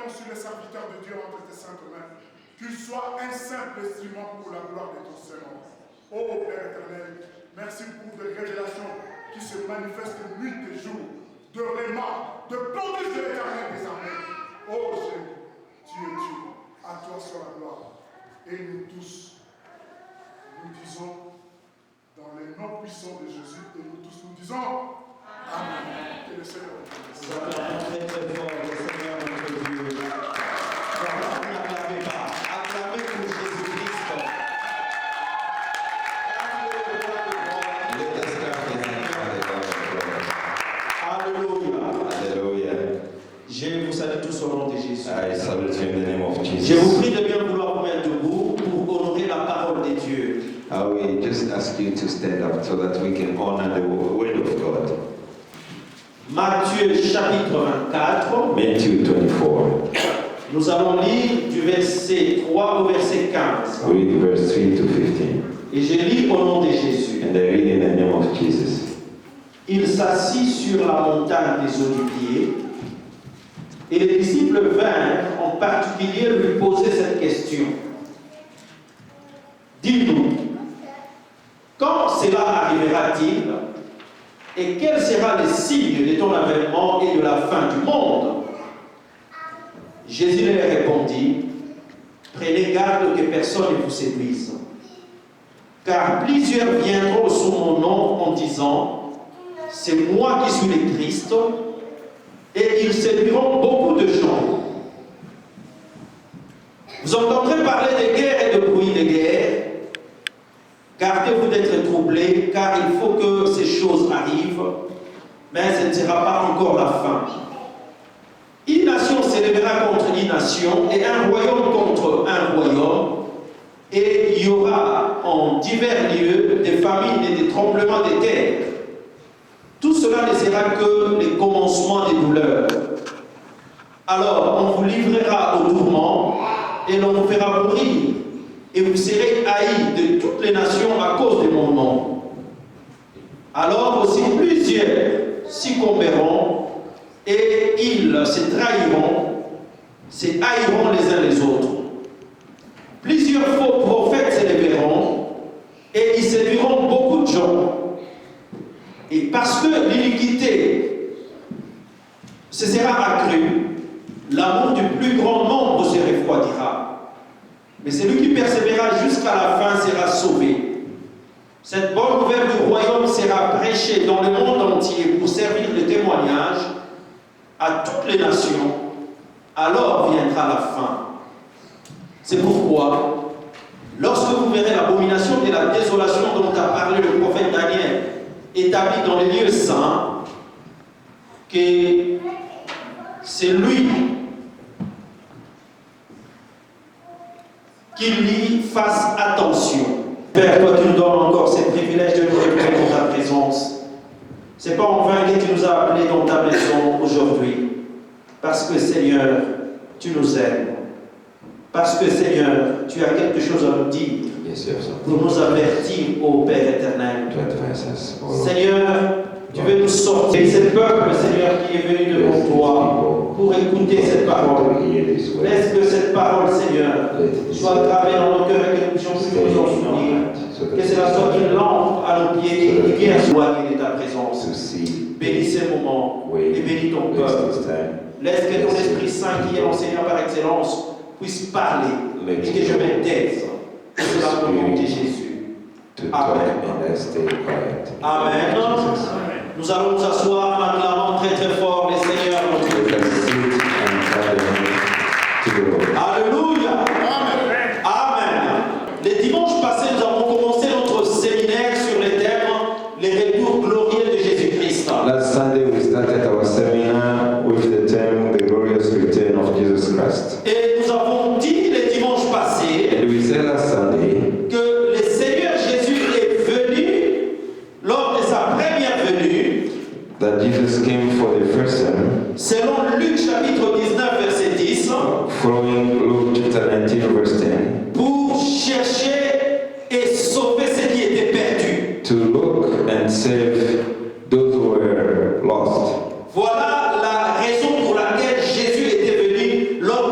maintenant sur les serviteurs de Dieu entre tes saintes mains. Qu'ils soient un simple instrument pour la gloire de ton Seigneur. Oh Père éternel, merci pour des révélations qui se manifestent nuit et jour, de réma, de prodiges de l'éternel des armées. Oh Jésus, tu es Dieu, à toi soit la gloire. Et nous tous, nous disons, dans les noms puissants de Jésus, et nous tous nous disons, Amen. Que le Seigneur vous bénisse. Nous allons très très fort le Seigneur notre Dieu. N'acclamez pas, acclamez pour Jésus-Christ. Alléluia. Hallelujah. Je vous salue tous au nom de Jésus. I salute you in the name of Je Jesus. vous prie de bien vouloir vous mettre debout pour honorer la parole de Dieu. I will just ask you to stand up so that we can honor the word of God. Matthieu chapitre 24. Matthew 24. Nous allons lire du verset 3 au verset 15. Read verse 3 to 15. Et je lis au nom de Jésus. And I read in the name of Jesus. Il s'assit sur la montagne des Oliviers et les disciples vinrent en particulier lui poser cette question. Dis-nous, quand cela arrivera-t-il et quel sera le signe de ton avènement et de la fin du monde? Jésus leur répondit, prenez garde que personne ne vous séduise, car plusieurs viendront sous mon nom en disant, c'est moi qui suis le Christ, et ils séduiront beaucoup de gens. Vous entendrez parler de guerre et de bruit de guerre. Gardez-vous d'être troublés, car il faut que ces choses arrivent, mais ce ne sera pas encore la fin. Une nation s'élèvera contre une nation, et un royaume contre un royaume, et il y aura en divers lieux des famines et des tremblements de terre. Tout cela ne sera que les commencements des douleurs. Alors on vous livrera au tourment et l'on vous fera mourir et vous serez haïs de toutes les nations à cause de mon nom. Alors aussi plusieurs succomberont et ils se trahiront, se haïront les uns les autres. Plusieurs faux prophètes s'élèveront et ils séduiront beaucoup de gens. Et parce que l'iniquité se sera accrue, l'amour du plus grand nombre se refroidira. Mais celui qui persévérera jusqu'à la fin sera sauvé. Cette bonne nouvelle du royaume sera prêchée dans le monde entier pour servir de témoignage à toutes les nations. Alors viendra la fin. C'est pourquoi, lorsque vous verrez l'abomination de la désolation dont a parlé le prophète Daniel, établi dans les lieux saints, que c'est lui qu'il y fasse attention. Père, toi tu nous donnes encore ce privilège de nous réunir dans ta présence. C'est pas en vain que tu nous as appelés dans ta maison aujourd'hui. Parce que Seigneur, tu nous aimes. Parce que Seigneur, tu as quelque chose à nous dire. Pour nous avertir, ô Père éternel. Seigneur, tu veux nous sortir. Et ce peuple, Seigneur, qui est venu devant toi pour écouter cette parole. Laisse que cette parole, Seigneur, soit gravée dans nos cœurs et que nous puissions nous en souvenir. Que cela soit une lampe à nos pieds et qui vienne soigner de ta présence. Bénis ces moments et bénis ton peuple. Laisse que ton Esprit Saint, qui est l'enseignant par excellence, puisse parler et que je me taise. C'est la nom de Jésus. Amen. Amen. Nous allons nous asseoir en acclamant très très fort les Seigneurs notre Dieu. Alléluia. Amen. Les dimanches passés, nous avons commencé notre séminaire sur le thème les retours glorieux de Jésus-Christ. Last Sunday we started our seminar with the term the glorious return of Jesus Christ. Et nous avons dit le dimanche passé And we said last Sunday que le Seigneur Jésus est venu lors de sa première venue, that Jesus came for the first time, selon Luc chapitre 19 verset 10, following Luke chapter 19 verse 10, pour chercher et sauver ceux qui étaient perdus. to look and save those who were lost. Voilà la raison pour laquelle Jésus était venu lors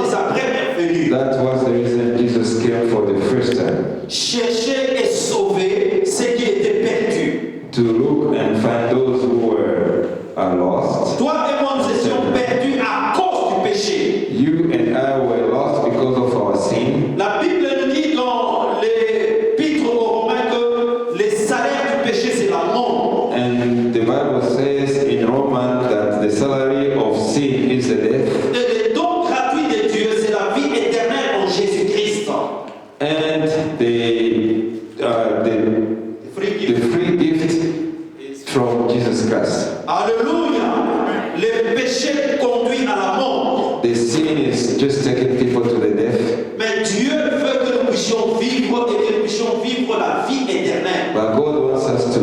Toi et moi, nous étions perdus à cause du péché. You and I were lost because of our sin. La Bible nous dit dans l'Épître aux Romains que les salaires du péché, c'est la mort. And the Bible says in Romans that the salary of sin is the death. Et le don gratuit de Dieu, c'est la vie éternelle en Jésus-Christ. And the free gift from Jesus Christ. Alléluia. Le péché conduit à la mort. The sin is just taking people to the death. Mais Dieu veut que nous puissions vivre et que nous puissions vivre la vie éternelle. But God wants us to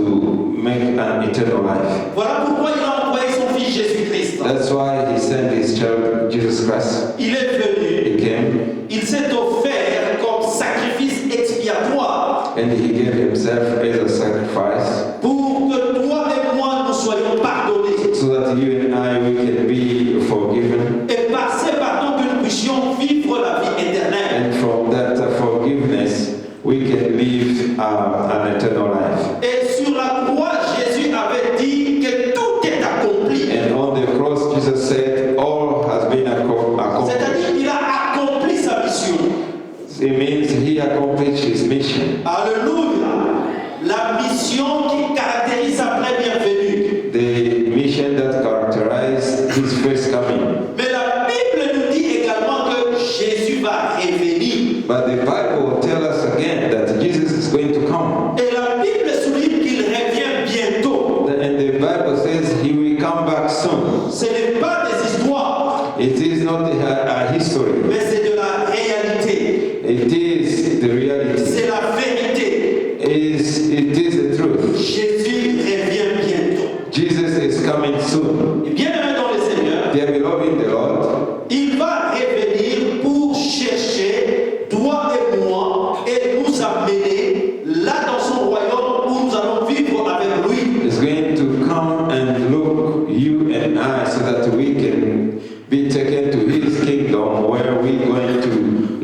make an eternal life. Voilà pourquoi il a envoyé son fils Jésus-Christ. That's why He sent His child Jesus Christ. Il est venu. He came Il s'est offert comme sacrifice expiatoire and He gave Himself as a sacrifice pour que toi et moi nous soyons pardonnés. so that you and I we can be forgiven. Et par ce pardon que nous puissions vivre la vie éternelle. And from that forgiveness, we can live an eternal life. Et sur la croix, Jésus avait dit que tout est accompli. And on the cross, Jesus said, all has been accomplished. C'est-à-dire qu'il a accompli sa mission. It means He accomplished His mission. Alléluia. La mission qui caractérise sa première venue. The mission that characterized His first coming. Mais la Bible nous dit également que Jésus va revenir. But the Bible tells us again that Jesus is going to come. Et la Bible souligne qu'il revient bientôt. And the Bible says He will come back soon. Ce n'est pas des histoires, It is not a history. mais c'est de la réalité. It is the reality. C'est la vérité. It is the truth. Jésus revient bientôt. Jesus is coming soon. Et bien aimé dans le Seigneur, Dear beloved in the Lord, il va revenir pour chercher toi et moi et nous amener là dans son royaume où nous allons vivre avec lui. is going to come and look you and I so that we can be taken to His kingdom where we're going to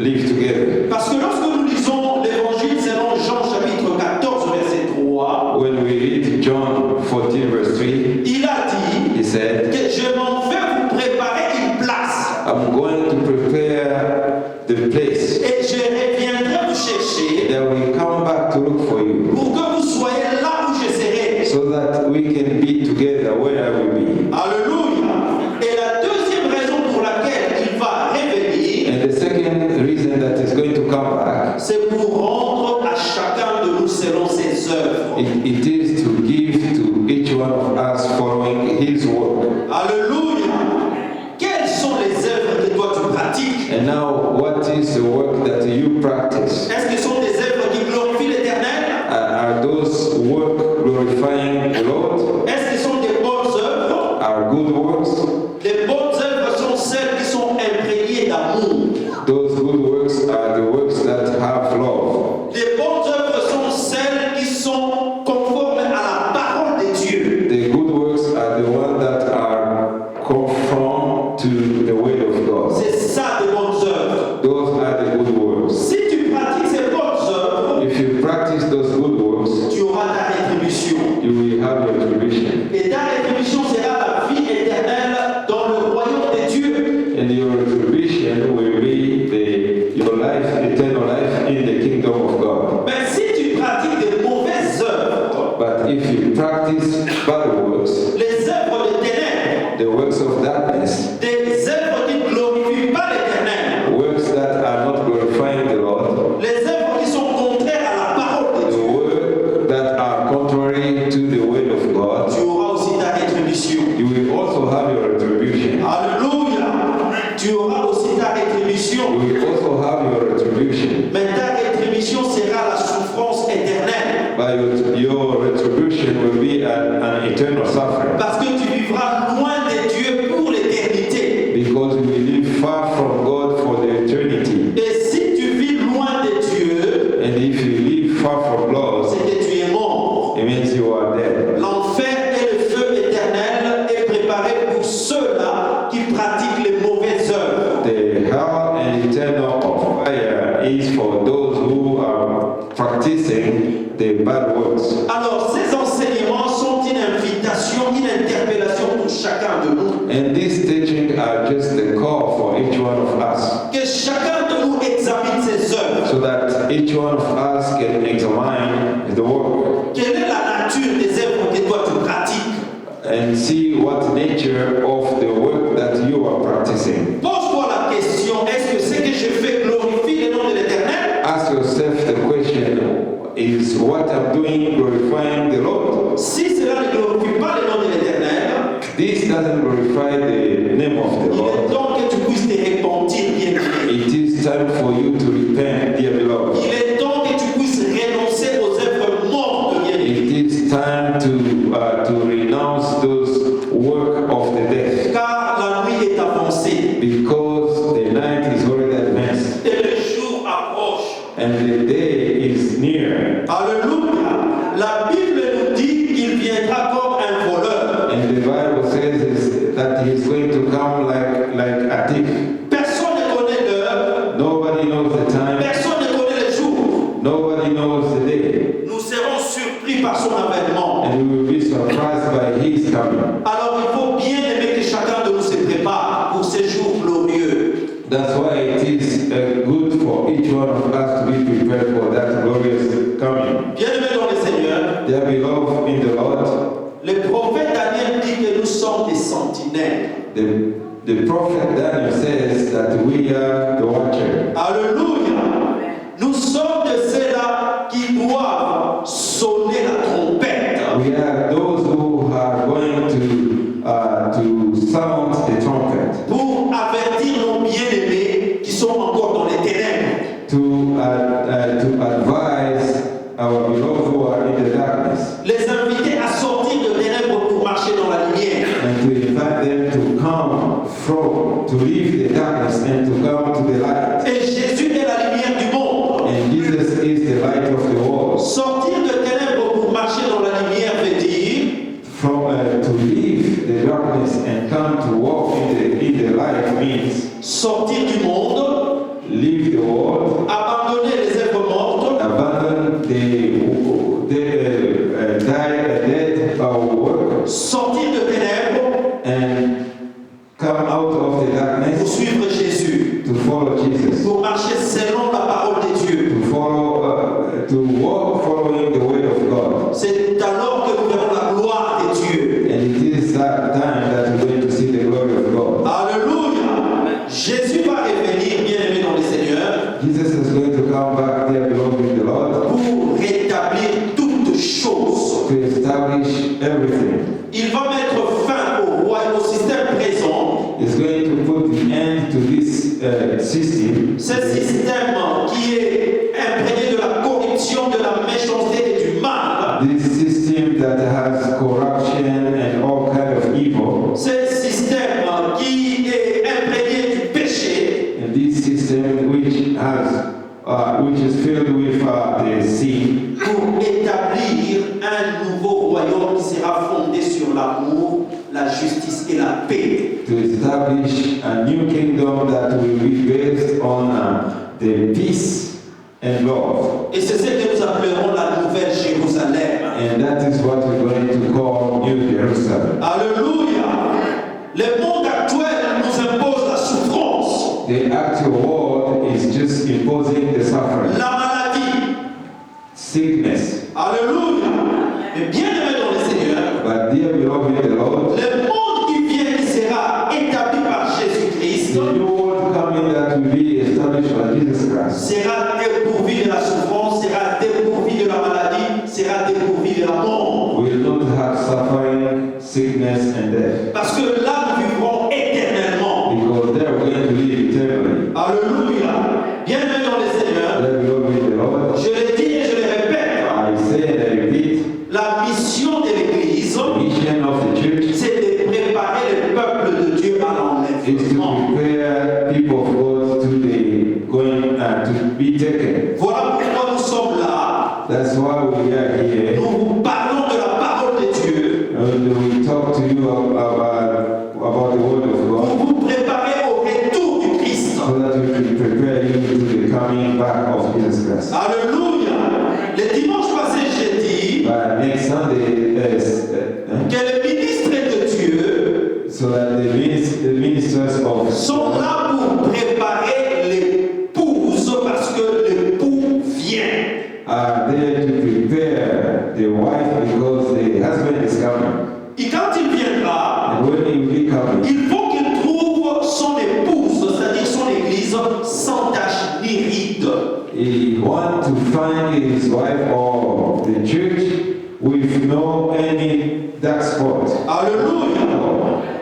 live together. Parce que lorsque nous lisons l'évangile selon Jean chapitre 14 verset 3, When we read John 14 verse 3, il a dit He said, que je m'en vais vous préparer une place I'm going to prepare the place et je reviendrai vous chercher that we come back to look for you pour que vous soyez là où je serai. so that we can be together where I will be. Alléluia. Et la deuxième raison pour laquelle il va revenir, And the second reason that is going to come back, c'est pour rendre à chacun de nous selon ses œuvres. it is to give to each one of us following His work. Alléluia. Quelles sont les œuvres que toi tu pratiques? And now, what is the work that you practice? Est-ce que ce sont des œuvres qui glorifient l'Éternel? Are those work glorifying the Lord? Est-ce que ce sont des bonnes œuvres? Are good works? Les bonnes œuvres sont celles qui sont imprégnées d'amour. Those good works are the works that have love. Les bonnes œuvres sont celles qui sont conformes à la parole de Dieu. The good works are the ones that are conform to the word of God. C'est ça des bonnes œuvres. Those are the good works. Si tu pratiques ces bonnes œuvres, If you practice those good works, tu auras ta rétribution. you will have your retribution. Et ta rétribution sera la vie éternelle dans le royaume de Dieu. And your retribution will be your life, eternal life in the kingdom of God. Mais si tu pratiques des mauvaises œuvres, But if you practice bad works, les œuvres de ténèbres, the works of darkness, des œuvres qui ne glorifient pas l'Éternel, works that are not glorifying the Lord, les œuvres qui sont contraires à la parole de the Dieu, work that are contrary to the word of God, tu auras aussi ta rétribution. you will also have your retribution. Alléluia. Tu auras aussi ta rétribution. You will also have your retribution. Mais ta rétribution sera la souffrance éternelle. But your retribution will be an eternal suffering. Parce que tu vivras loin de Dieu pour l'éternité. Because you will live far from God for the eternity. Et si tu vis loin de Dieu, And if you live far from God, c'est que tu es mort. it means you are dead. L'enfer et le feu éternel est préparé pour ceux-là qui pratiquent les mauvaises œuvres. The hell and eternal of fire is for those who are practicing the bad works. Alors, ces enseignements sont une invitation, une interpellation pour chacun chacun de nous. And these teachings are just the call for each one of us, Que chacun de nous examine ses œuvres. so that each one of us can examine the work Quelle est la nature des œuvres que toi tu pratiques? and see what nature of the work that you are practicing. Pose-toi la question, est-ce que ce que je fais glorifie le nom de l'Éternel? Ask yourself the question, is what I'm doing glorifying the Lord? Si cela ne glorifie pas le nom de l'Éternel, This doesn't glorify the name of the il est Lord. temps que tu puisses te repentir, bien-aimé. It is time for you to repent, dear beloved. Il est temps que tu puisses renoncer aux œuvres mortes, bien-aimé. It is time to renounce those work of the dead, Car la nuit est avancée because the night is already advanced et le jour approche. and the day is near. Alléluia. La Bible nous dit qu'il viendra comme un voleur. And the Bible says that he is going to come like a thief. Personne ne connaît l'heure, Nobody knows the time. personne ne connaît le jour. Nobody knows the day. Nous serons surpris par son avènement. And we will be surprised by his coming. Alors il faut bien aimer que chacun de nous se prépare pour ces jours glorieux. That's why it is good for each one of us to be prepared for that glorious coming. Bien-aimés dans le Seigneur, Dear beloved in the Lord, le prophète Daniel dit que nous sommes des sentinelles. the prophet Daniel says that we are the watcher. Alléluia. Nous sommes de ceux-là qui doivent sonner la trompette We are those who are going to sound the trumpet pour avertir nos bien-aimés qui sont encore dans les ténèbres. to advise our beloved who are in the darkness Les inviter à sortir de ténèbres pour marcher dans la lumière. and to invite them to leave the darkness and to come to the light. Et Jésus est la lumière du monde. And Jesus is the light of the world. Sortir de ténèbres pour marcher dans la lumière veut dire To leave the darkness and come to walk in the light means sortir du monde, leave the world, abandonner les œuvres mortes, abandon the dead work, sortir de ténèbres and come out of the pour darkness suivre Jésus, to follow Jesus, pour marcher selon la parole de Dieu. to walk following the way of God. C'est alors que nous verrons la gloire de Dieu. And it is that time that we're going to see the glory of God. Alléluia. Jésus va revenir, bien-aimé dans le Seigneur, Jesus is going to come back, dear beloved in the Lord, pour rétablir toutes choses. to establish everything. Il va mettre fin au système présent, Is going to put the end to this system, ce système qui est imprégné de la corruption, de la méchanceté et du mal. this system that has corruption and all kind of evil, Ce système qui est imprégné du péché, and this system which is filled with the sin, pour établir un nouveau royaume qui sera fondé sur l'amour, la justice et la paix. to establish a new kingdom that will be based on the peace and love. Et c'est ce que nous appellerons la Nouvelle Jérusalem. And that is what we're going to call New Jerusalem. Alléluia. Le monde actuel nous impose la souffrance, The actual world is just imposing the suffering, la maladie. sickness. Alléluia. Mais bien aimé dans le Seigneur, But dear beloved in the Lord, le monde qui vient, qui sera établi par Jésus-Christ, the new world coming that will be established by Jesus Christ sera dépourvu de la souffrance, sera dépourvu de la maladie, sera dépourvu de la mort. will not have suffering, sickness, and death. Parce que là, nous vivrons éternellement. Because they are going to live eternally. Alléluia. Bien aimé dans le Seigneur, Dear beloved in the Lord, je le dis et je le répète, I say and I repeat, la mission de l'Église, the mission of the church c'est de préparer le peuple de Dieu à is to l'enlèvement. prepare people of God to be taken. Voilà pourquoi nous sommes là. That's why we are here. Nous vous parlons de la parole de Dieu And we talk to you about the word of pour God vous préparer au retour du Christ. so that we can prepare you to the coming back of Jesus Christ. Alléluia. Le dimanche passé, j'ai dit Next Sunday, que le ministre de Dieu so that the ministers of sont là pour préparer l'épouse parce que l'époux vient. are there to prepare the wife because the husband is coming. Et quand il viendra, And when he will be coming, il faut qu'il trouve son épouse, c'est-à-dire son église, sans tache ni ride. he wants to find his wife or the church with no any dark spot. Alléluia.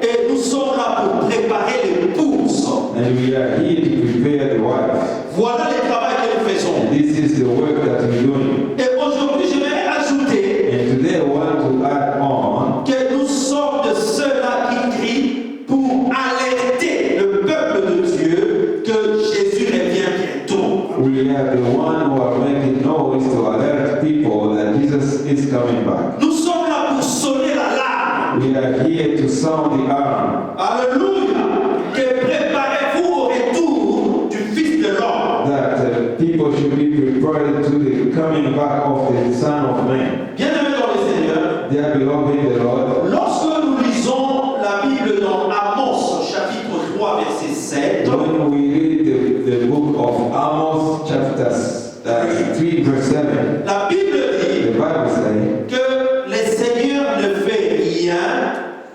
Et nous sommes là pour préparer l'épouse. And we are here to prepare the wife. Voilà le travail que nous faisons. And this is the work that we're doing. Et aujourd'hui, je vais ajouter And today I want to add on que nous sommes de ceux-là qui crient pour alerter le peuple de Dieu que Jésus revient bientôt. we are the one who are making noise to alert people that Jesus is coming back. Nous sommes là pour sonner l'alarme. We are here to sound the alarm Alléluia. Que préparez-vous au retour du Fils de l'homme. that people should be prepared to the coming back of the Son of Man. Bien-aimés dans le Seigneur, Dear beloved in the Lord, lorsque nous lisons la Bible dans Amos, chapitre 3, verset 7, when we read the book of Amos, chapters 3, verse 7, la Bible the dit Bible says que le Seigneur ne fait rien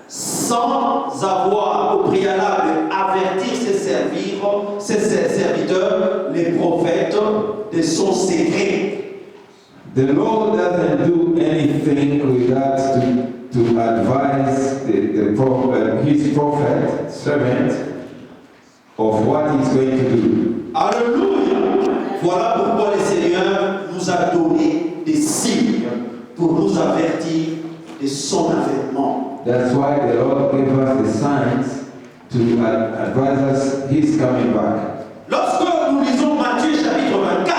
sans avoir au préalable averti ses serviteurs, les prophètes, de son secret. the Lord doesn't do anything without to advise his prophet, servant, of what he's going to do. Alléluia. Voilà pourquoi le Seigneur nous a donné des signes pour nous avertir de son avènement. That's why the Lord gave us the signs to advise us he's coming back. Lorsque nous lisons Matthieu chapitre 24,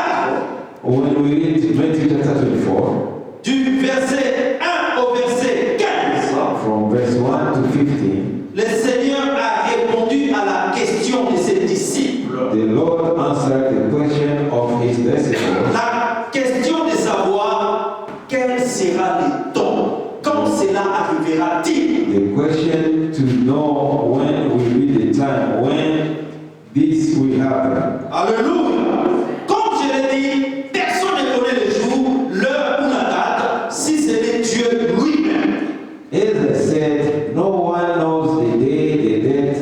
When we read Matthew chapter 24, du verset 1 au verset 15, from verse 1 to 15, le Seigneur a répondu à la question de ses disciples. the Lord answered the question of his disciples. La question de savoir quel sera le temps, quand cela arrivera-t-il. The question to know when will be the time when this will happen. Alléluia. Comme je l'ai dit, personne ne connaît le jour, l'heure ou la date, si ce n'est Dieu lui-même. As I said, no one knows the day, the date.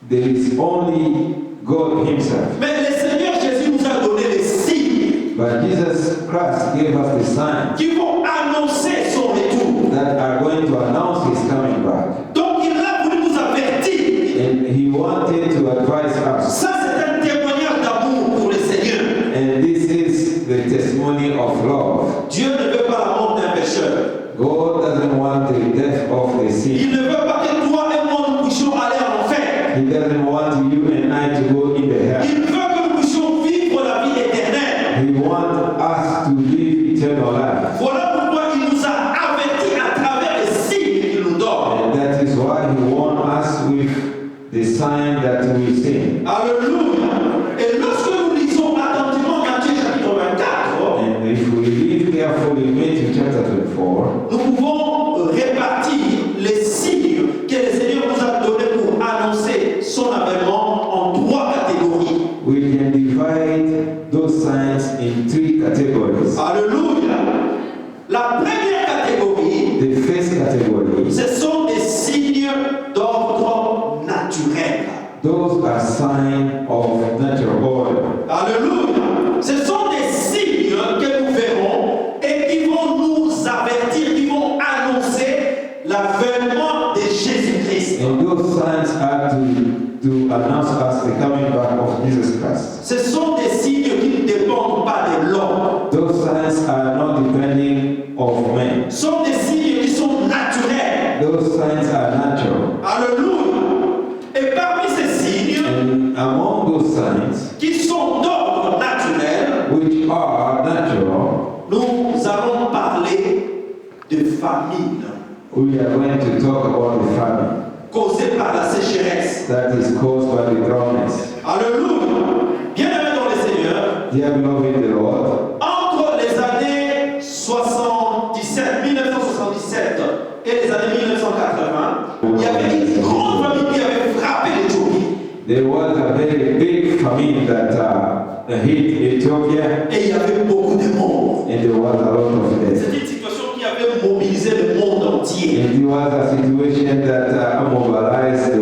There is only God himself. Mais le Seigneur Jésus nous a donné les signes But Jesus Christ gave us the signs qui vont annoncer son retour. that are going to announce his coming back. Donc il a voulu nous avertir. And he wanted to advise us. Ça, c'est un témoignage d'amour pour le Seigneur. And this is the testimony of love. Dieu ne veut pas la mort d'un pécheur. God doesn't want the death of the Il sin. ne veut pas que toi et moi nous puissions aller en enfer. He doesn't want you and I to go in the hell. Il veut que nous puissions vivre la vie éternelle. He wants us to live eternal life. Voilà pourquoi il nous a avertis à travers les signes qu'il nous donne. And that is why he wants us with the sign that we see. Alléluia. Et lorsque nous lisons attentivement Matthieu chapitre 24, And if we read carefully Matthew chapter 24, nous pouvons répartir les signes que le Seigneur nous a donnés pour annoncer son avènement en 3 catégories. we can divide those signs in 3 categories. Alléluia. La première catégorie, The first category, ce sont des signes d'ordre naturel. those are signs of natural order. Alléluia. Ce sont des signes que nous verrons et qui vont nous avertir, qui vont annoncer l'avènement de Jésus-Christ. And those signs are to announce us the coming back of Jesus Christ. Ce sont des signes qui ne dépendent pas de l'homme. Those signs are not depending of men. Ce sont des signes qui sont naturels. Those signs are natural. Alléluia. Et parmi ces signes And among those signs, qui sont d'ordre naturel, which are natural, nous allons parler de famine we are going to talk about the famine causée par la sécheresse. that is caused by the dryness. Alléluia. Bien-aimés dans le Seigneur, Dear beloved in the Lord, entre les années 1977 et les années 1980, il y avait une there was a very big famine that hit Ethiopia, et il y avait beaucoup de monde. and there was a lot of death. C'est une situation qui avait mobilisé le monde entier. It was a situation that mobilized the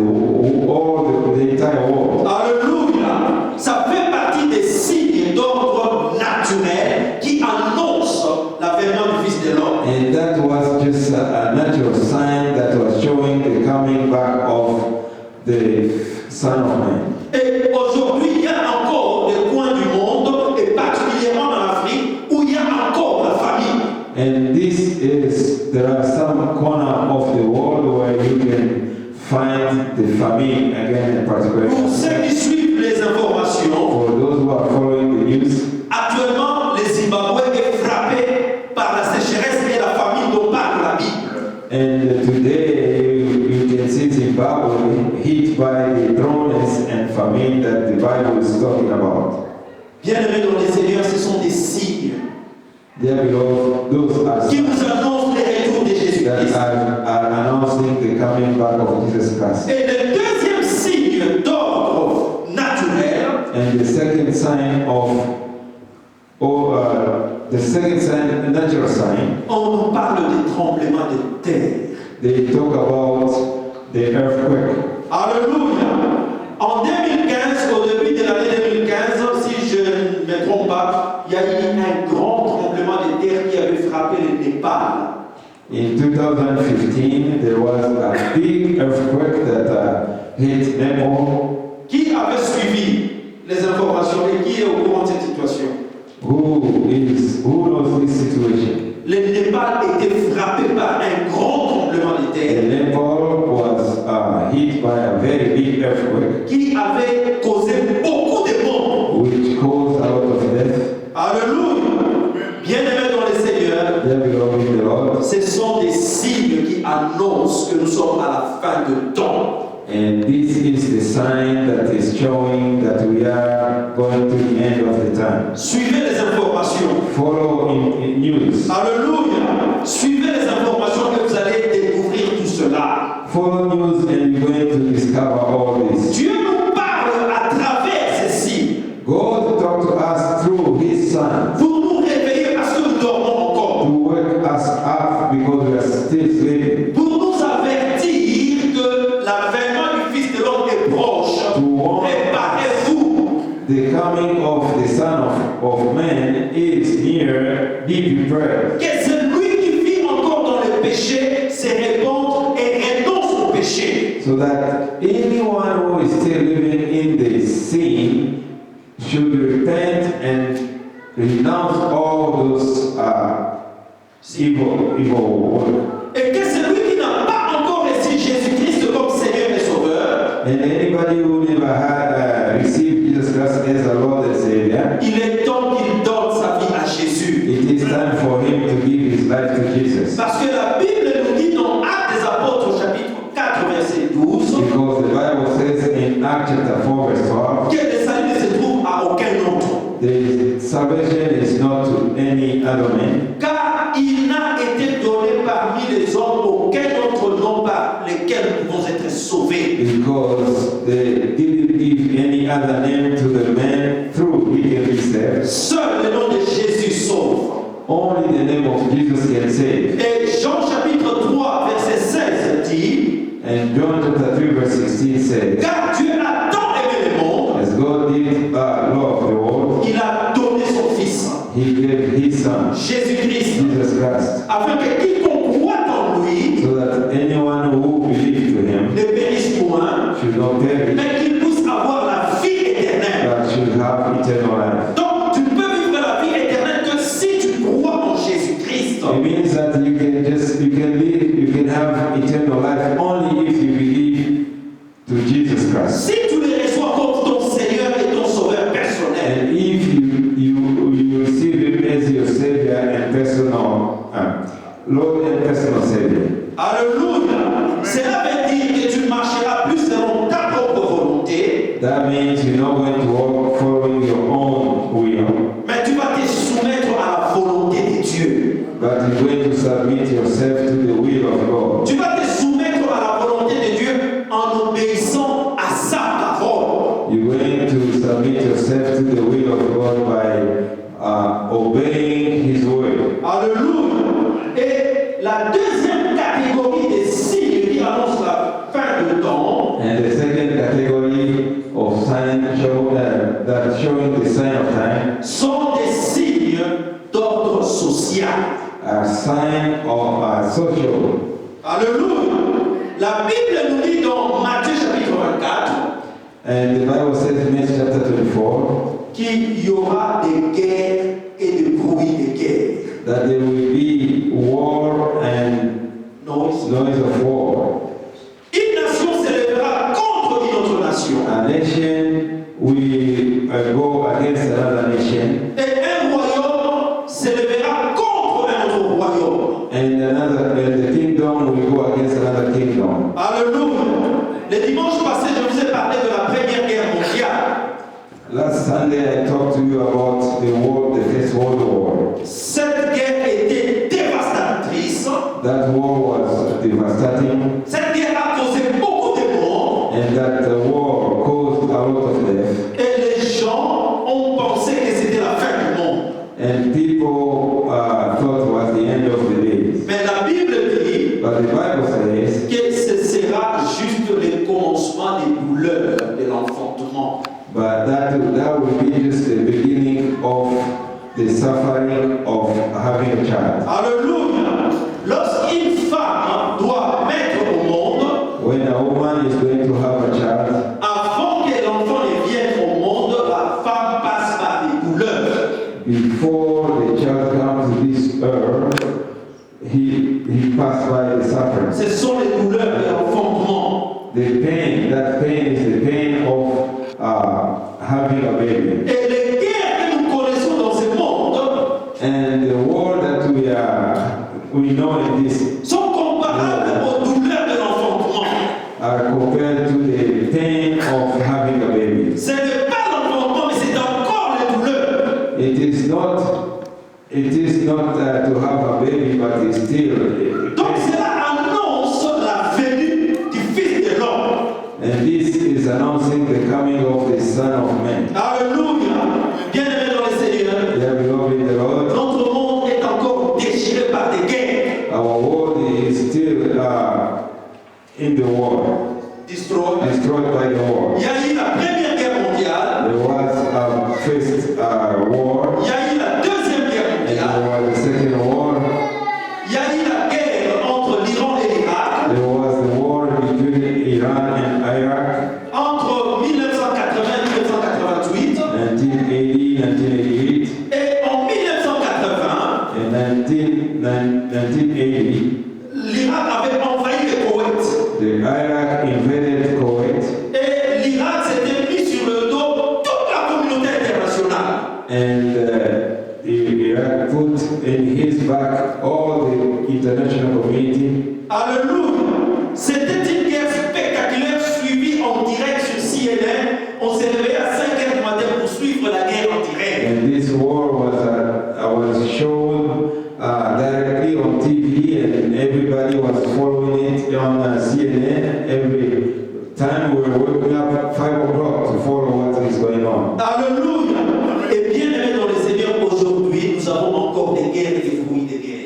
entire world. Alléluia. Ça fait partie des signes d'ordre naturel qui annoncent l'avènement du Fils de l'homme. And that was just a natural sign that was showing the coming back of the Son of Man. Et aujourd'hui, il y a encore des coins du monde, et particulièrement en Afrique, où il y a encore la famine. And there are some corner of the world where you can find the famine again in particular. Pour ceux qui suivent les informations, For those who are following the news, actuellement, le Zimbabwe est frappé par la sécheresse et la famine dont parle la Bible. and today you can see Zimbabwe hit by the drones and famine that the Bible is talking about. Bien-aimés dans le Seigneur, ce sont des signes Dear beloved, those are qui nous annoncent le retour de that Jésus-Christ. are announcing the coming back of Jesus Christ. Et le deuxième signe d'ordre naturel, And the second sign natural sign, on nous parle des tremblements de terre. they talk about the earthquake. Alléluia. En 2015, au début de l'année 2015, si je ne me trompe pas, il y a eu un grand tremblement de terre qui avait frappé le Népal. In 2015, there was a big earthquake that hit Nepal. Qui avait suivi les informations et qui est au courant de cette situation? Who knows this situation? Le Népal était frappé par un grand tremblement de terre Nepal was hit by a very big earthquake, qui avait causé beaucoup de morts. which caused a lot of death. Alléluia. Bien-aimés dans le Seigneur, Dear beloved in the Lord, ce sont des signes qui annoncent que nous sommes à la fin de temps. and this is the sign that is showing that we are going to the end of the time. Suivez les informations. Follow in news. Alléluia. Suivez les informations que vous allez découvrir tout cela. Follow news and you're going to discover all this. Dieu nous parle à travers ces signes God talked to us through His Son pour nous réveiller parce que nous dormons encore. to wake us up because we are still sleeping. Pour nous avertir que l'avènement du Fils de l'homme est proche. Préparez-vous. The coming of the Son of Man is near. Be prepared. Que celui qui vit encore dans le péché se répande et renonce au péché. So that anyone who is still living in the sin should repent and renounce all those evil work. Et que celui qui n'a pas encore reçu Jésus-Christ comme Seigneur et Sauveur, And anybody who never had received Jesus Christ as a Lord and Savior, il est temps qu'il donne sa vie à Jésus. it is time for him to give his life to Jesus. Parce que la Bible nous dit dans Actes des Apôtres, chapitre 4, verset 12, Because the Bible says in Acts chapter 4 verse 12, que le salut ne se trouve à aucun autre. the salvation is not to any other man, Car il n'a été donné parmi les hommes aucun autre nom par lequel nous pouvons être sauvés. because they didn't give any other name to the man through he can be saved. Seul le nom de Jésus sauve. Only the name of Jesus can save. Et Jean chapitre 3, verset 16 dit, And John chapter 3 verse 16 says, car Dieu a tant aimé le monde, as God did love the world, il a donné son Fils, he gave his Son, Jésus-Christ, Jesus Christ, afin que quiconque croit en lui so that anyone who believes to him ne périsse point, should not perish, mais qu'il puisse avoir la vie éternelle. but should have eternal life. Donc, tu peux vivre la vie éternelle que si tu crois en Jésus-Christ. It means that you can have eternal life only if you believe to Jesus Christ. Si tu le reçois comme ton Seigneur et ton Sauveur personnel. And if you receive him as your Savior and personal Lord and personal Savior. Alléluia. Cela veut dire que tu marcheras plus selon ta propre volonté, That means you're not going to walk following your own will, mais tu vas te soumettre à la volonté de Dieu. but you're going to submit yourself to the will of God. Tu vas te soumettre à la volonté de Dieu en obéissant à sa parole. yourself to the will of God by obeying His word. Alléluia. Et la deuxième catégorie des signes qui annoncent la fin du temps, And the second category of sign that showing the sign of time sont des signes d'ordre social. are sign of social. Alléluia. La Bible nous dit dans Matthieu chapitre 24 And the Bible says in Matthew chapter 24 qu'il y aura des guerres et des bruits de guerre. that there will be war and Noise. noise of war. Une nation s'élèvera contre une autre nation. A nation will go against another nation, Et un royaume s'élèvera contre un autre royaume. and the kingdom will go against another kingdom. Alléluia. Le dimanche passé, je vous ai parlé de la Première Guerre mondiale. Last Sunday I talked to you about the First World War. Cette guerre était dévastatrice. That war was devastating, Cette guerre a causé beaucoup de morts. and that war caused a lot of death. Et les gens ont pensé que c'était la fin du monde. And people thought it was the end of the days. Mais la Bible dit But the Bible says que ce sera juste le commencement des douleurs de l'enfantement. but that will be just the beginning of the suffering of having a child. Alléluia. Lorsqu'une femme doit mettre au monde, When a woman is going to have a child, avant que l'enfant ne vienne au monde, la femme passe par des douleurs. before the child comes to this earth, he passed by the suffering. Ce sont les douleurs de l'enfantement. The pain, that pain is the pain of having a baby. Et les guerres que nous connaissons dans ce monde And the war that we know in this sont comparables aux douleurs de l'enfantement. are compared to the pain of having a baby. Ce n'est pas l'enfantement, mais c'est encore les douleurs. It is not to have a baby, but it's still. Donc cela annonce la venue du Fils de l'homme. And this is announcing the coming of the Son of Man. Alléluia. Bien-aimés dans le Seigneur, Dear beloved in the Lord, notre monde est encore déchiré par des guerres. our world is still in the war, Destroyed. destroyed by the war. Il y a eu la Première Guerre mondiale. There was a first war, Il y a eu la Deuxième Guerre and mondiale. there was a second war. Il y a eu la guerre entre l'Iran et l'Irak. There was the war between Iran and Iraq, Entre 1980 et 1988. 1980, 1988, Et en 1980, and 1980. l'Irak avait envahi le Koweït. The Iraq invaded Kuwait, Et l'Irak s'était mis sur le dos toute la communauté internationale. and Iraq put in his back all the international community. Alléluia. C'était une guerre spectaculaire suivie en direct sur CNN. On s'est réveillé à 5h du matin pour suivre la guerre en direct. And this war was shown directly on TV, and everybody was following it on CNN. Every time we were waking up 5 o'clock to follow what is going on. Alléluia. Et bien aimé dans le Seigneur, aujourd'hui, nous avons encore des guerres et des bruits de guerre.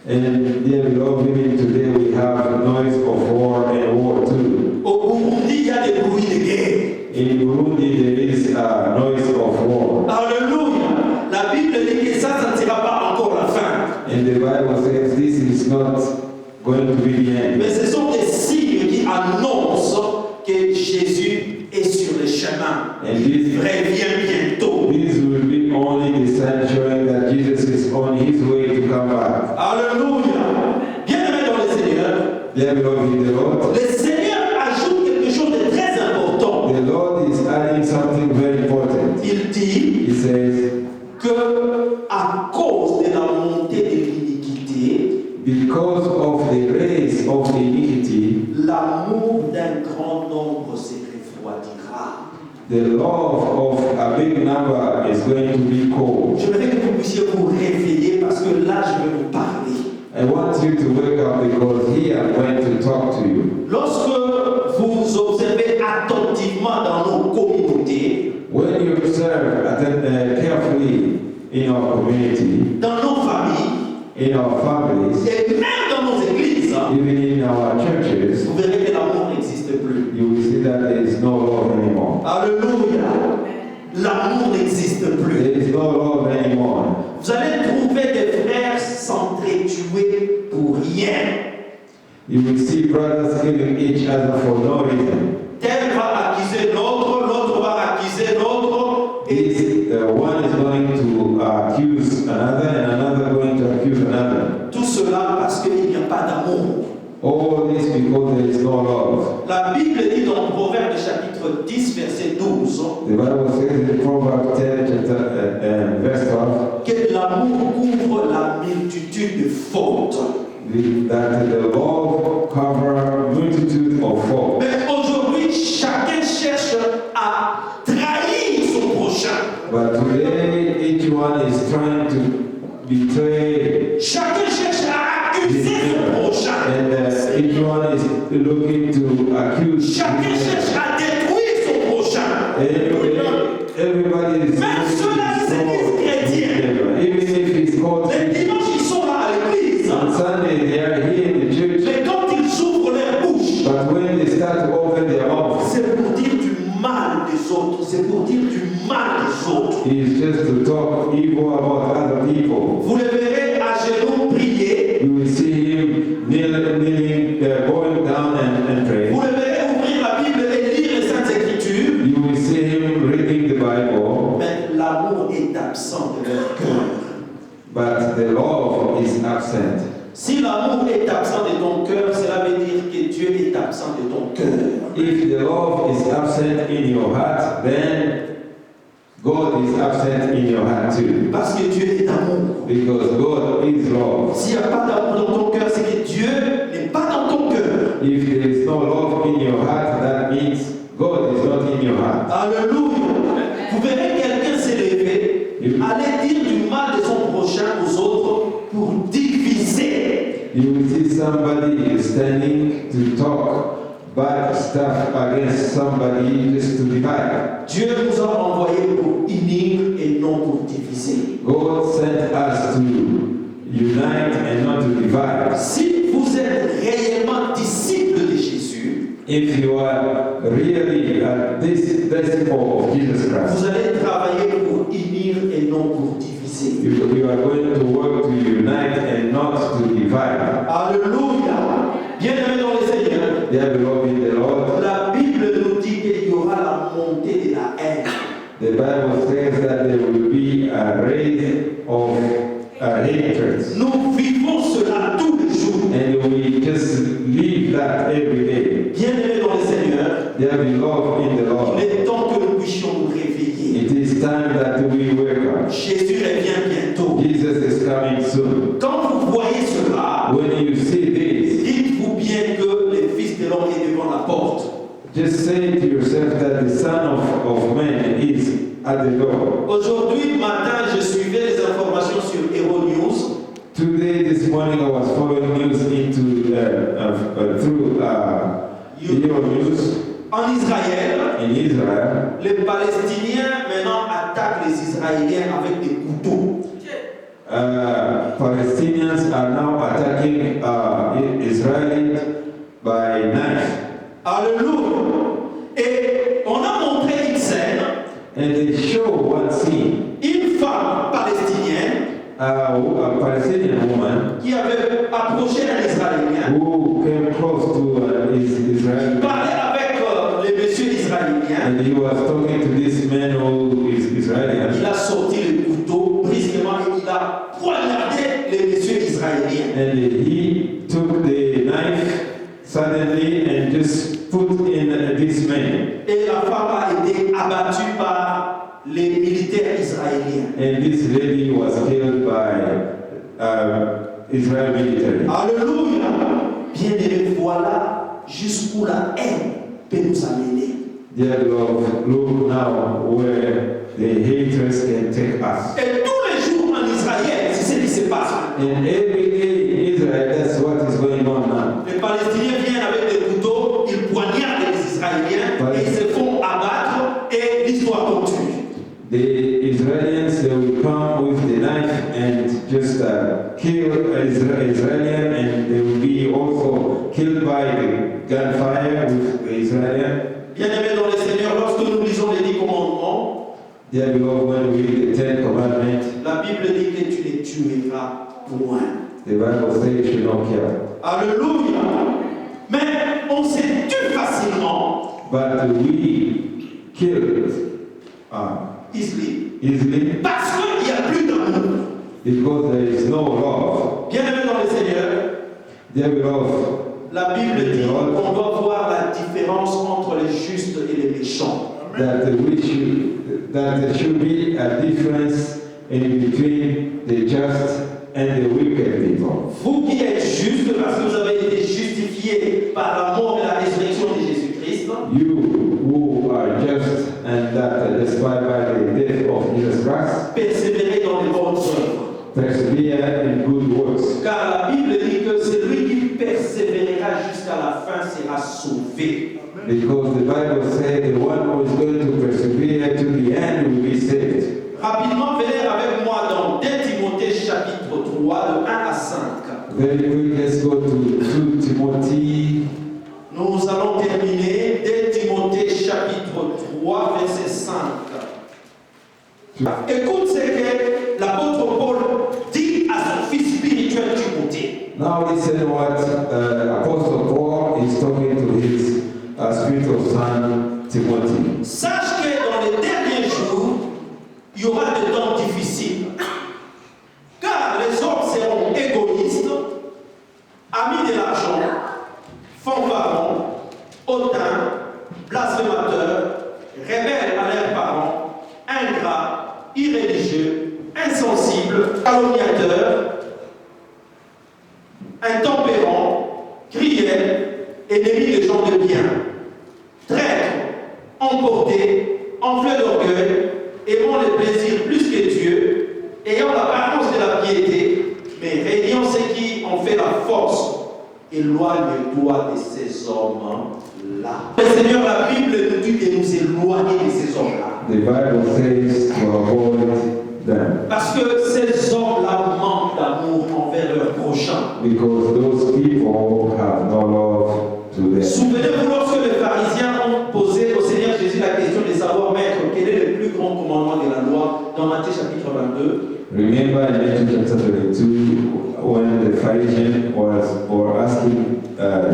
And dear beloved, even today we have noise of war and war too. Au Burundi, il y a des bruits de guerre. In Burundi there is a noise of war. Alléluia. La Bible dit que ça ne sera pas encore la fin. And the Bible says this is not going to be the end. Mais ce sont des signes qui annoncent que Jésus est sur le chemin. And Il revient bientôt. This will be only the sign showing that Jesus is on his way to come back. Alléluia. Bien-aimés dans le Seigneur, Dear beloved in the Lord, le Seigneur ajoute quelque chose de très important. the Lord is adding something very important. Il dit He says, que à cause de la montée de l'iniquité, because of the race of iniquity, l'amour d'un grand nombre se refroidira. the love of a big number is going to be cold. Je voudrais que vous puissiez vous réveiller parce que là, je vais vous parler. I want you to wake up because here I'm going to talk to you. Lorsque vous observez attentivement dans nos communautés, When you observe in our community, dans nos familles, in our families, et même dans nos églises, even in our churches, vous verrez que l'amour n'existe plus. you will see that there is no love anymore. Alléluia. L'amour n'existe plus. There is no love anymore. Vous allez trouver des frères s'entretuer pour rien. You will see brothers killing each other for no reason. Tel va accuser l'autre, l'autre va accuser l'autre. Et One is going to accuse another and another going to accuse another. tout cela parce qu'il n'y a pas d'amour. All this because there is no love. La Bible dit dans Proverbe chapitre 10, verset 12, The Bible says in Proverbs 10, verse 12, que l'amour couvre la multitude de fautes. that the love covers multitude of faults. Mais aujourd'hui, chacun cherche à trahir son prochain. But today, each one is trying to betray Chacun cherche à accuser his son neighbor, prochain. and each one is looking to accuse. Chacun cherche à détruire son prochain. Everybody is Même ceux-là qui se disent chrétiens. even if it's called Les dimanches, ils sont là à l'église. on Sunday, they are here in the church, Mais quand ils ouvrent leur bouche, but when they start to open their mouth, c'est pour dire du mal des autres. C'est pour dire du mal des autres. it's just to talk evil about other people. Vous le verrez à genoux prier. You will see him kneeling, going down and praying. Vous le verrez ouvrir la Bible et lire les Saintes Écritures. You will see him reading the Bible, Mais l'amour est absent de leur cœur. but the love is absent. Si l'amour est absent de ton cœur, cela veut dire que Dieu est absent de ton cœur. If the love is absent in your heart, then God is absent in your heart too. Parce que Dieu est amour. Because God is love. S'il n'y a pas d'amour dans ton cœur, c'est que Dieu n'est pas dans ton cœur. If there is no love in your heart, that means God is not in your heart. Alléluia. Vous verrez quelqu'un s'élever, aller dire du mal de son prochain aux autres pour diviser. You will see somebody standing to talk bad stuff against somebody just to divide. Dieu nous a envoyés pour unir et non pour diviser. God sent us to unite and not to divide. Si vous êtes réellement disciples de Jésus, If you are really this disciple of Jesus Christ, vous allez travailler pour unir et non pour diviser. you are going to work to unite and not to divide. Alléluia. Bien-aimés dans le Seigneur, Dear beloved in the Lord, la Bible nous dit qu'il y aura la montée de la haine. the Bible says that there will be a raise of hatred. Nous vivons cela tous les jours. And we just live that every day. Bien-aimés dans le Seigneur, Dear beloved in the il Lord, est temps que nous puissions nous réveiller. it is time that we wake up. Jésus revient bientôt. Jesus is coming soon. Quand vous voyez cela, When you see this, dites-vous bien que le Fils de l'homme est devant la porte. just say to yourself that the Son of Man is at the door. Aujourd'hui matin, je suivais les informations sur Euronews. Today, this morning, I was following news into through Euronews En Israël, in Israel. les Palestiniens maintenant attaquent les Israéliens avec des couteaux. Palestinians are now attacking Israel by knife. Alléluia. Et on a montré une scène, And they show one scene. une femme palestinienne A Palestinian woman qui avait approché un Israélien, who came close to Israel, parlait avec les messieurs israéliens. and he was talking to this man who is Israeli. Il a sorti le couteau brusquement et il a poignardé les messieurs israéliens. And he took the knife suddenly and just put in this man. Et la femme a été abattue par les militaires israéliens. And this lady was killed by Israel military. Alléluia. Bien-aimés, voilà jusqu'où la haine peut nous amener. Dear Lord, look now where the hatred can take us. Et tous les jours en Israël, c'est ce qui se passe. And every day in Israel, that's what is going on now. Les Palestiniens viennent avec des couteaux, ils poignardent les Israéliens et ils se font abattre et l'histoire continue. The Israelis, they will come with just kill Israelian, and they will be also killed by the gunfire with the Israelian. Bien-aimés dans le Seigneur, lorsque nous lisons les 10 commandements, Dear beloved, when we read the 10 commandments, la Bible dit que tu ne tueras point. the Bible says you should not kill. Alléluia. Mais on se tue facilement, But we kill easily parce qu'il n'y a plus d'amour. because there is no love. Bien-aimés dans le Seigneur, Dear beloved, la Bible dit qu'on doit voir la différence entre les justes et les méchants. that there should be a difference in between the just and the wicked people. Vous qui êtes justes parce que vous avez été justifiés par la mort et la résurrection de Jésus-Christ, You who are just and that are justified by the death of Jesus Christ, persévérez dans les bonnes œuvres. persevere in good works. Car la Bible dit que celui qui persévérera jusqu'à la fin sera sauvé. Because the Bible says the one who is going to persevere to the end will be saved. Rapidement, venez avec moi dans 2 Timothée chapitre 3, de 1 à 5. Very quick, let's go to 2 Timothy. Nous allons terminer 2 Timothée chapitre 3, verset 5. Écoute ce que l'apôtre Paul dit à son fils spirituel Timothée. Now listen what Apostle Paul is talking to his spiritual son Timothy. Sache que dans les derniers jours, il y aura des temps difficiles. Car les hommes seront égoïstes, amis de l'argent, fanfarons, hautains, blasphémateurs, rebelles à leurs parents, ingrats, irréligieux, insensibles, calomniateurs, intempérants, criels, ennemis des gens de bien, traîtres, emportés, enflés d'orgueil, aimant les plaisirs plus que Dieu, ayant l'apparence de la piété, mais régnant ceux qui en fait la force. Éloigne-toi de ces hommes-là. Le Seigneur, la Bible nous dit de nous éloigner de ces hommes-là. The Bible says to avoid them. Parce que ces hommes-là manquent d'amour envers leur prochain. Because those people have no love to them. Souvenez-vous lorsque les pharisiens ont posé au Seigneur Jésus la question de savoir, Maître, quel est le plus grand commandement de la loi dans Matthieu chapitre 22. Remember in Matthew chapter 22 when the Pharisee was asking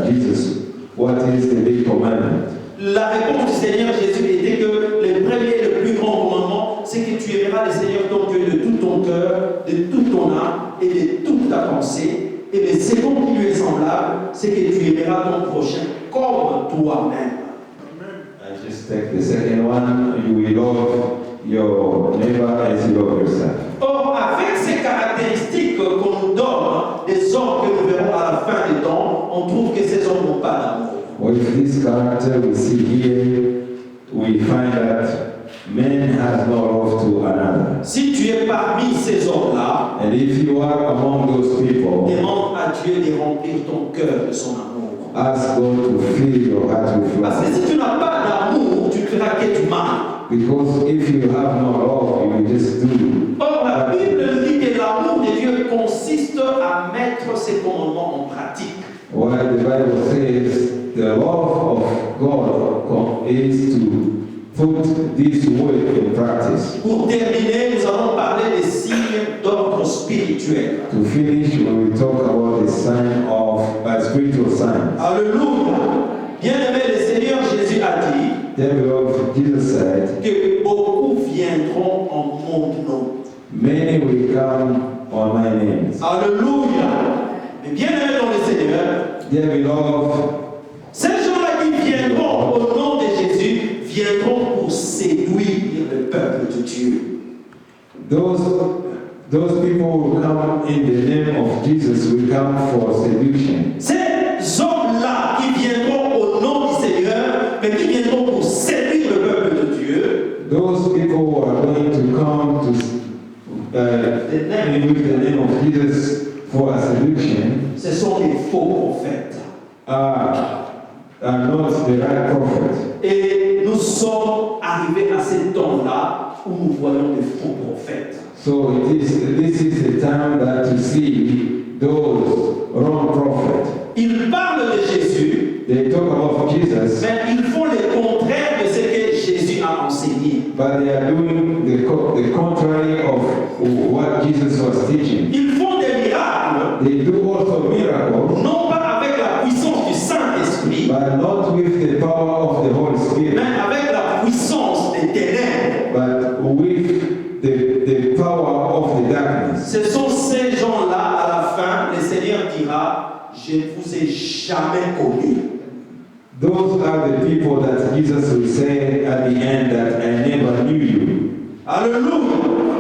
Jesus, what is the big commandment? La réponse du Seigneur Jésus était que le premier et le plus grand commandement, c'est que tu aimeras le Seigneur ton Dieu de tout ton cœur, de toute ton âme et de toute ta pensée. Et le second qui lui est semblable, c'est que tu aimeras ton prochain comme toi-même. I just take the second one, you will love your neighbor as you love yourself. Or, avec ces caractéristiques qu'on nous donne, des hommes que nous verrons à la fin des temps, on trouve que ces hommes n'ont pas d'amour. With this character we see here, we find that man has no love to another. Si tu es parmi ces hommes-là, And if you are among those people, demande à Dieu de remplir ton cœur de son amour. ask God to fill your heart with Parce que love. si tu n'as pas d'amour, tu ne feras que du mal. Because if you have no love, you will just do. Or, la Bible nous dit que l'amour de Dieu consiste à mettre ses commandements en pratique. While the Bible says the love of God is to put this word in practice. Pour terminer, nous allons parler des signes d'ordre spirituel. To finish, we will talk about the sign of spiritual signs. Alléluia. Bien-aimé, le Seigneur Jésus a dit Then beloved, Jesus said, que beaucoup viendront en mon nom. many will come on my name. Alléluia. Mais bien-aimé dans le Seigneur, Dear beloved, ces gens-là qui viendront au nom de Jésus viendront pour séduire le peuple de Dieu. those people who come in the name of Jesus will come for seduction. Ces hommes-là qui viendront au nom du Seigneur, mais qui viendront pour séduire le peuple de Dieu, Those people who are going to come to with the name of Jesus for a seduction ce sont des faux prophètes. are not the right prophet. Et nous sommes arrivés à ce temps-là où nous voyons des faux prophètes. So this is the time that to see those wrong prophets. Ils parlent de Jésus, They talk about Jesus, mais ils font le contraire de ce que Jésus a enseigné. but they are doing the contrary of what Jesus was teaching. Ils font des miracles, They do also miracles, non pas avec la puissance du Saint-Esprit, but not with the power of the Holy Spirit, mais avec la puissance des ténèbres. but with the power of the darkness. Ce sont ces gens-là, à la fin, le Seigneur dira, je ne vous ai jamais connu. Those are the people that Jesus will say at the end that I never knew you. Alléluia.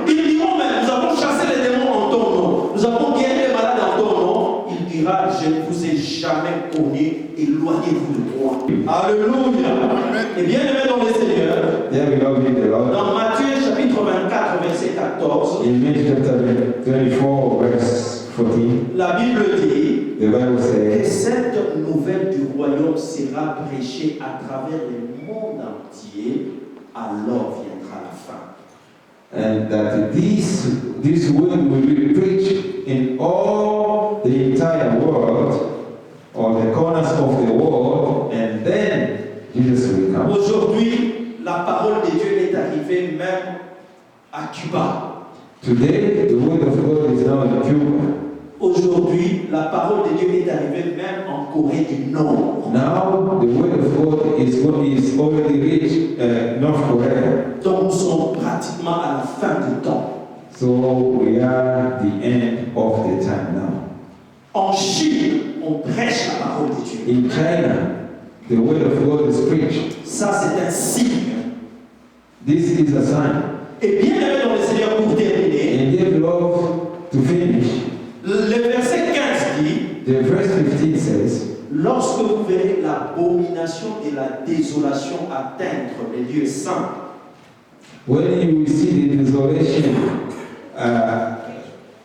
Ils diront, mais nous avons chassé les démons en ton nom, nous avons guéri les malades en ton nom. Il dira, je ne vous ai jamais connu, éloignez-vous de moi. Alléluia. Et bien aimé dans le Seigneur, Dear beloved in the Lord, dans Matthieu chapitre 24, verset 14, in Matthew chapter 24, verse 14, la Bible dit the Bible que says, cette nouvelle du royaume sera prêchée à travers le monde entier, alors viendra la fin. and that this word will be preached in all the entire world, or the corners of the world, and then Jesus will come. Aujourd'hui, la parole de Dieu est arrivée même à Cuba. Today, the word of God is now in Cuba. Aujourd'hui, la parole de Dieu est arrivée même en Corée du Nord. Now, the word of God is already reached North Korea. Donc nous sommes pratiquement à la fin du temps. So we are the end of the time now. En Chine, on prêche la parole de Dieu. In China, the word of God is preached. Ça, c'est un signe. This is a sign. Et bien aimé dans le Seigneur, pour terminer, And dear beloved, to finish, le verset 15 dit, the verse 15 says, lorsque vous verrez l'abomination et la désolation atteindre les lieux saints, when you will see the desolation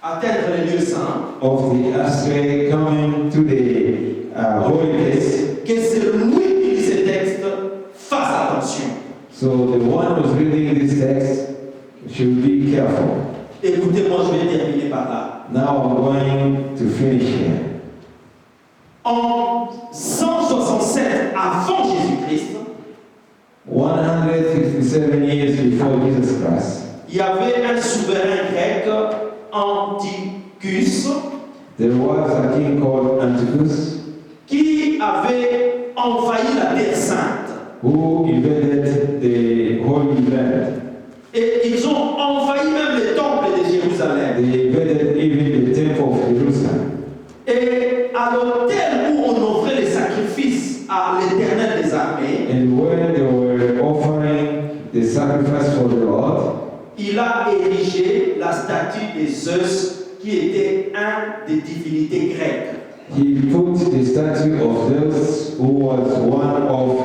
atteindre les lieux saints, of the astray coming to the holy place, que celui qui lit ce texte fasse attention. so the one who's reading this text should be careful. Écoutez-moi, je vais terminer par là. Now I'm going to finish here. En 167 avant Jésus-Christ, 157 years before Jesus Christ, il y avait un souverain grec, Antiochus, there was a king called Antiochus qui avait envahi la Terre Sainte. who invaded the Holy Land. Et ils ont envahi même le temple de Jérusalem. They invaded even the temple of Jerusalem. Et à l'autel où on offrait les sacrifices à l'Éternel des armées, And when they were offering the sacrifice for the Lord, il a érigé la statue de Zeus qui était un des divinités grecques. he put the statue of Zeus, who was one of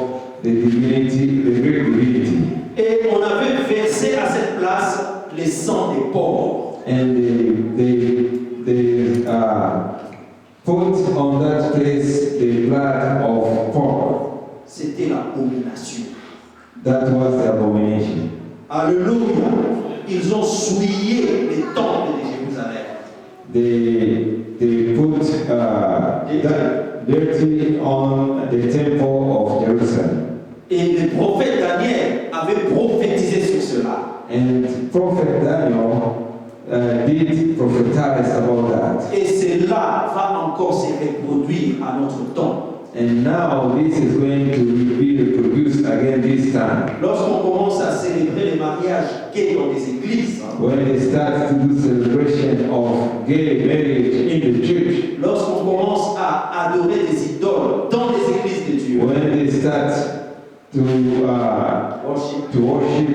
the divinity, the Greek divinity. Et on avait versé à cette place le sang des porcs. And they put on that place the blood of pork. C'était l'abomination. That was the abomination. Alléluia. Ils ont souillé les temples de Jérusalem. They put that dirty on the temple of Jerusalem. Et le prophète Daniel avait prophétisé sur cela. And Prophet Daniel did prophesize about that. Et cela va encore se reproduire à notre temps. And now this is going to be reproduced again this time. Lorsqu'on commence à célébrer les mariages gays dans des églises, When they start to do celebration of gay marriage in the church, lorsqu'on commence à adorer des idoles dans les églises de Dieu, when they start to worship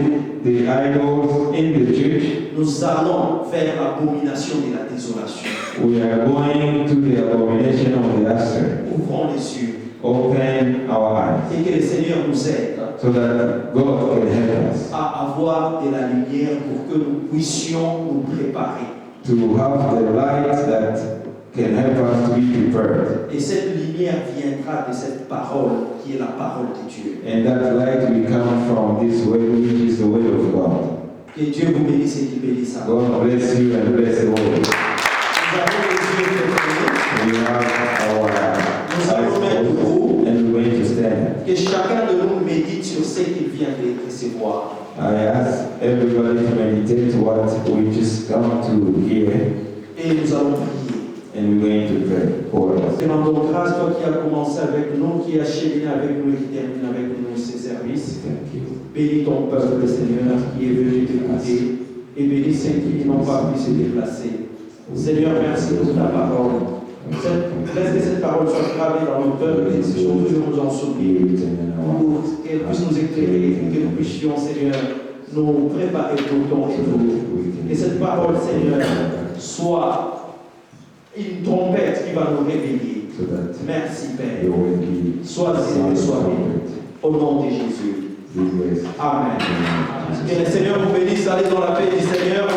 the idols in the church, nous allons faire l'abomination de la désolation. we are going to the abomination of the astray. Ouvrons les yeux Open our eyes et que le Seigneur nous aide so that God can help us à avoir de la lumière pour que nous puissions nous préparer. to have the light that can help us to be prepared. Et cette lumière viendra de cette parole qui est la parole de Dieu. And that light will come from this way, which is the way of God. Que Dieu vous bénisse et qu'il bénisse à vous. God bless you and bless the world. Nous avons les yeux fermés. We have our Nous allons mettre debout. and we're going to stand. Que chacun de nous médite sur ce qu'il vient de recevoir. I ask everybody to meditate what we just come to hear, Et nous allons prier. and we're going to pray for us. Demandons grâce, toi qui as commencé avec nous, qui as cheminé avec nous et qui termine avec nous ces services. Thank you. Bénis ton peuple, Seigneur, qui est venu t'écouter. Et bénis ceux qui n'ont pas pu se déplacer. Seigneur, merci pour ta parole. Laisse que cette parole soit gravée dans nos cœurs et que toujours nous en souvenir. Pour qu'elle puisse nous éclairer, que nous puissions, Seigneur, nous préparer pour ton retour. Que cette parole, Seigneur, soit une trompette qui va nous réveiller. So that Merci, Père. you will be Sois élevé, sois béni. Au nom de Jésus. be blessed. Amen. Que le Seigneur vous bénisse. Allez dans la paix du Seigneur.